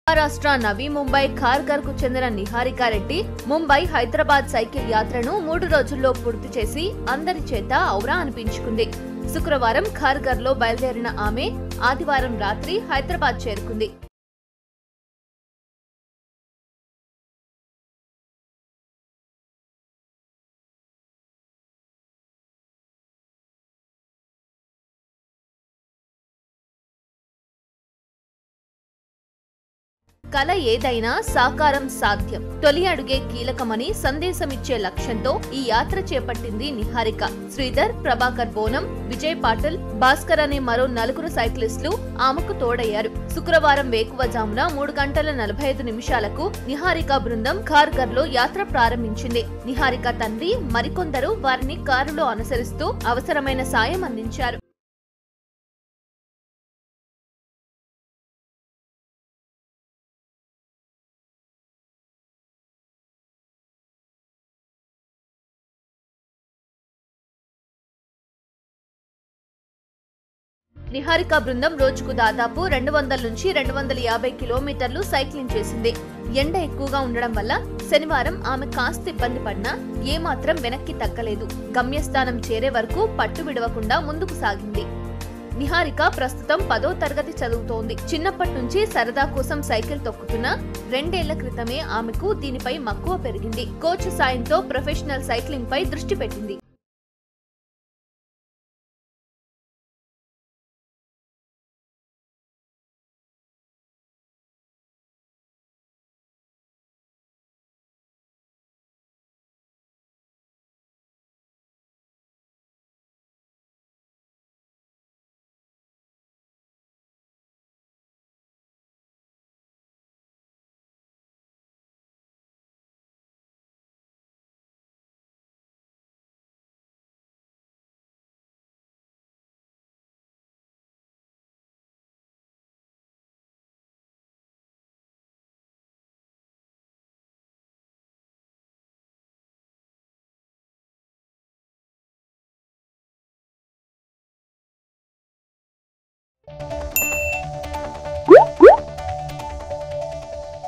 మహారాష్ట్ర నవీ ముంబై ఖార్ఘర్ కు చెందిన నిహారికా రెడ్డి ముంబై హైదరాబాద్ సైకిల్ యాత్రను 3 రోజుల్లో పూర్తి చేసి అందరి చేత ఔరా అనిపించుకుంది. శుక్రవారం ఖార్ఘర్ లో బయలుదేరిన ఆమె ఆదివారం రాత్రి హైదరాబాద్ చేరుకుంది. కల ఏదైనా సాకారం సాధ్యం, తొలి అడుగే కీలకమని సందేశమిచ్చే లక్ష్యంతో ఈ యాత్ర చేపట్టింది నిహారిక. శ్రీధర్, ప్రభాకర్ బోనం, విజయ్ పాటిల్, భాస్కర్ అనే మరో 4 సైక్లిస్టులు ఆమెకు తోడయ్యారు. శుక్రవారం వేకువజామున 3 గంటల 45 నిమిషాలకు నిహారిక బృందం ఖార్ఘర్ లో యాత్ర ప్రారంభించింది. నిహారిక తండ్రి మరికొందరు వారిని కారులో అనుసరిస్తూ అవసరమైన సాయం అందించారు. నిహారిక బృందం రోజుకు దాదాపు 200 నుంచి 250 కిలోమీటర్లు సైక్లింగ్ చేసింది. ఎండ ఎక్కువగా ఉండడం వల్ల శనివారం ఆమె కాస్త ఇబ్బంది పడినా ఏమాత్రం వెనక్కి తగ్గలేదు. గమ్యస్థానం చేరే వరకు పట్టు విడవకుండా ముందుకు సాగింది. నిహారిక ప్రస్తుతం 10వ తరగతి చదువుతోంది. చిన్నప్పటి నుంచి సరదా కోసం సైకిల్ తొక్కుతున్నా 2 ఏళ్ల క్రితమే ఆమెకు దీనిపై మక్కువ పెరిగింది. కోచ్ సాయంతో ప్రొఫెషనల్ సైక్లింగ్ పై దృష్టి పెట్టింది.